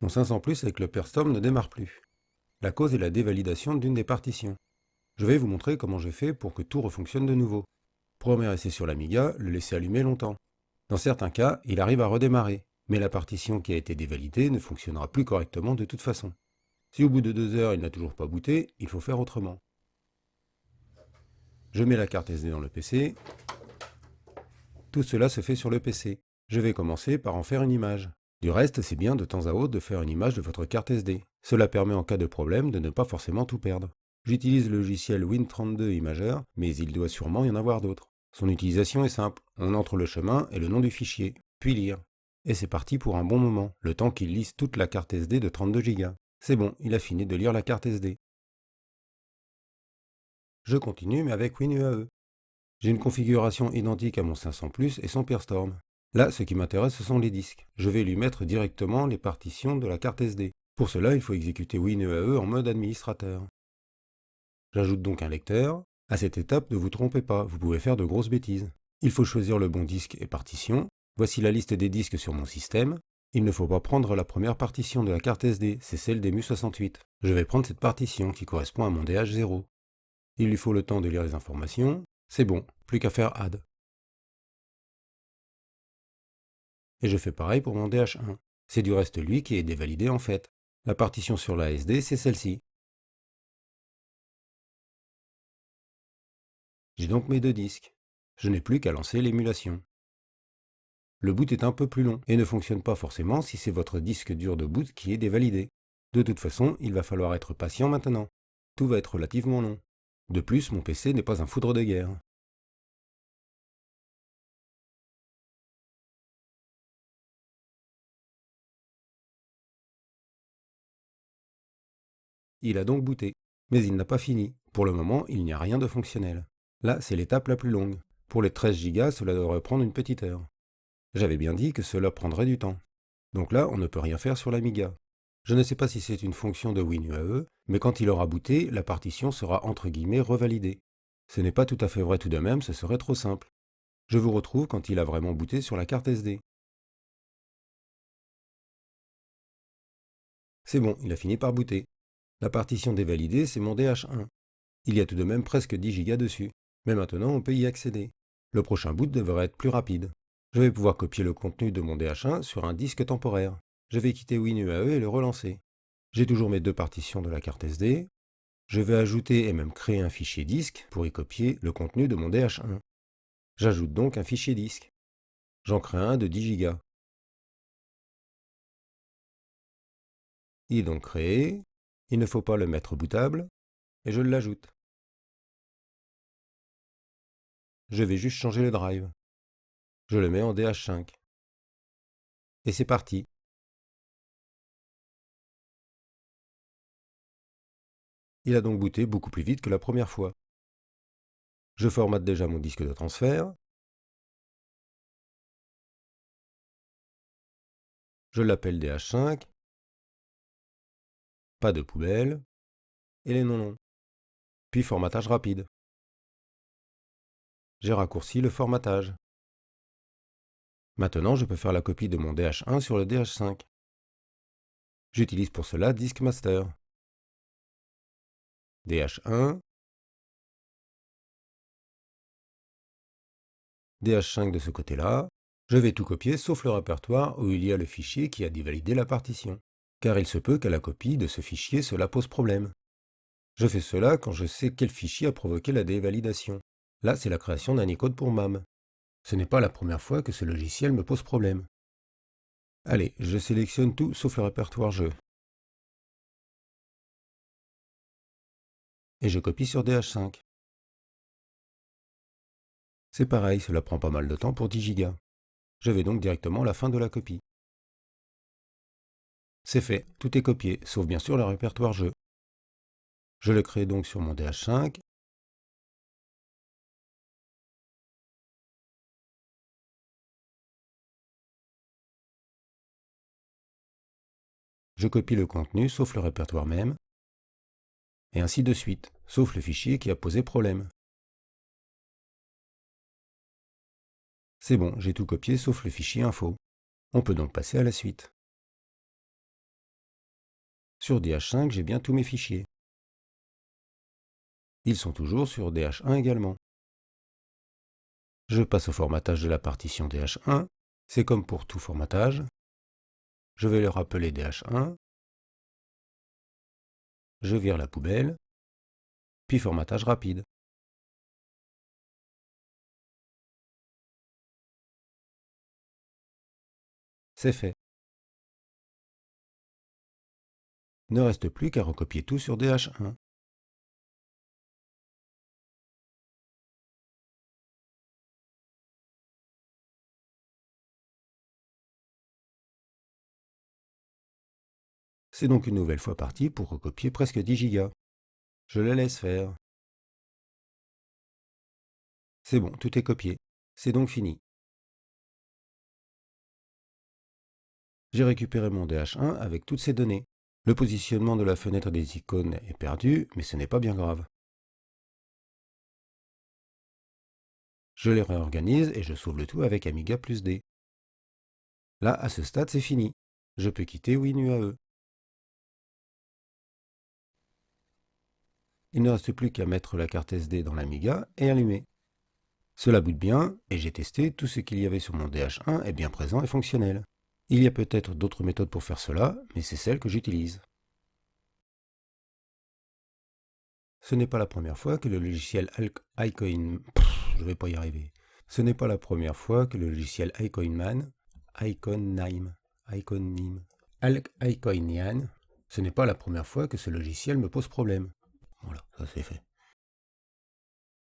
Mon 500 Plus avec le PearStorm ne démarre plus. La cause est la dévalidation d'une des partitions. Je vais vous montrer comment j'ai fait pour que tout refonctionne de nouveau. Premier essai sur l'Amiga, le laisser allumer longtemps. Dans certains cas, il arrive à redémarrer, mais la partition qui a été dévalidée ne fonctionnera plus correctement de toute façon. Si au bout de 2 heures il n'a toujours pas booté, il faut faire autrement. Je mets la carte SD dans le PC. Tout cela se fait sur le PC. Je vais commencer par en faire une image. Du reste, c'est bien de temps à autre de faire une image de votre carte SD. Cela permet en cas de problème de ne pas forcément tout perdre. J'utilise le logiciel Win32 Imager, mais il doit sûrement y en avoir d'autres. Son utilisation est simple. On entre le chemin et le nom du fichier, puis lire. Et c'est parti pour un bon moment, le temps qu'il lise toute la carte SD de 32 Go. C'est bon, il a fini de lire la carte SD. Je continue mais avec WinUAE. J'ai une configuration identique à mon 500 Plus et son PearStorm. Là, ce qui m'intéresse, ce sont les disques. Je vais lui mettre directement les partitions de la carte SD. Pour cela, il faut exécuter WinUAE en mode administrateur. J'ajoute donc un lecteur. À cette étape, ne vous trompez pas, vous pouvez faire de grosses bêtises. Il faut choisir le bon disque et partition. Voici la liste des disques sur mon système. Il ne faut pas prendre la première partition de la carte SD, c'est celle des MU68. Je vais prendre cette partition qui correspond à mon DH0. Il lui faut le temps de lire les informations. C'est bon, plus qu'à faire add. Et je fais pareil pour mon DH1. C'est du reste lui qui est dévalidé en fait. La partition sur la SD, c'est celle-ci. J'ai donc mes deux disques. Je n'ai plus qu'à lancer l'émulation. Le boot est un peu plus long et ne fonctionne pas forcément si c'est votre disque dur de boot qui est dévalidé. De toute façon, il va falloir être patient maintenant. Tout va être relativement long. De plus, mon PC n'est pas un foudre de guerre. Il a donc booté. Mais il n'a pas fini. Pour le moment, il n'y a rien de fonctionnel. Là, c'est l'étape la plus longue. Pour les 13 Go, cela devrait prendre une petite heure. J'avais bien dit que cela prendrait du temps. Donc là, on ne peut rien faire sur l'Amiga. Je ne sais pas si c'est une fonction de WinUAE, mais quand il aura booté, la partition sera entre guillemets revalidée. Ce n'est pas tout à fait vrai tout de même, ce serait trop simple. Je vous retrouve quand il a vraiment booté sur la carte SD. C'est bon, il a fini par booter. La partition dévalidée, c'est mon DH1. Il y a tout de même presque 10 Go dessus. Mais maintenant, on peut y accéder. Le prochain boot devrait être plus rapide. Je vais pouvoir copier le contenu de mon DH1 sur un disque temporaire. Je vais quitter WinUAE et le relancer. J'ai toujours mes deux partitions de la carte SD. Je vais ajouter et même créer un fichier disque pour y copier le contenu de mon DH1. J'ajoute donc un fichier disque. J'en crée un de 10 Go. Il est donc créé. Il ne faut pas le mettre bootable. Et je l'ajoute. Je vais juste changer le drive. Je le mets en DH5. Et c'est parti. Il a donc booté beaucoup plus vite que la première fois. Je formate déjà mon disque de transfert. Je l'appelle DH5. Pas de poubelle. Et les non-noms. Puis formatage rapide. J'ai raccourci le formatage. Maintenant, je peux faire la copie de mon DH1 sur le DH5. J'utilise pour cela Disk Master. DH1. DH5 de ce côté-là. Je vais tout copier sauf le répertoire où il y a le fichier qui a dévalidé la partition. Car il se peut qu'à la copie de ce fichier cela pose problème. Je fais cela quand je sais quel fichier a provoqué la dévalidation. Là, c'est la création d'un icône pour MAM. Ce n'est pas la première fois que ce logiciel me pose problème. Allez, je sélectionne tout sauf le répertoire jeu. Et je copie sur DH5. C'est pareil, cela prend pas mal de temps pour 10 Go. Je vais donc directement à la fin de la copie. C'est fait, tout est copié, sauf bien sûr le répertoire jeu. Je le crée donc sur mon DH5. Je copie le contenu, sauf le répertoire même. Et ainsi de suite, sauf le fichier qui a posé problème. C'est bon, j'ai tout copié sauf le fichier info. On peut donc passer à la suite. Sur DH5, j'ai bien tous mes fichiers. Ils sont toujours sur DH1 également. Je passe au formatage de la partition DH1. C'est comme pour tout formatage. Je vais le rappeler DH1. Je vire la poubelle. Puis formatage rapide. C'est fait. Ne reste plus qu'à recopier tout sur DH1. C'est donc une nouvelle fois parti pour recopier presque 10 Go. Je le laisse faire. C'est bon, tout est copié. C'est donc fini. J'ai récupéré mon DH1 avec toutes ces données. Le positionnement de la fenêtre des icônes est perdu, mais ce n'est pas bien grave. Je les réorganise et je sauve le tout avec Amiga plus D. Là, à ce stade, c'est fini. Je peux quitter WinUAE. Il ne reste plus qu'à mettre la carte SD dans l'Amiga et allumer. Cela boot bien, et j'ai testé, tout ce qu'il y avait sur mon DH1 est bien présent et fonctionnel. Il y a peut-être d'autres méthodes pour faire cela, mais c'est celle que j'utilise. Ce n'est pas la première fois que le logiciel iCoinman... Je vais pas y arriver. Ce n'est pas la première fois que le logiciel iCoinman... iCoinian... Ce n'est pas la première fois que ce logiciel me pose problème. Voilà, ça c'est fait.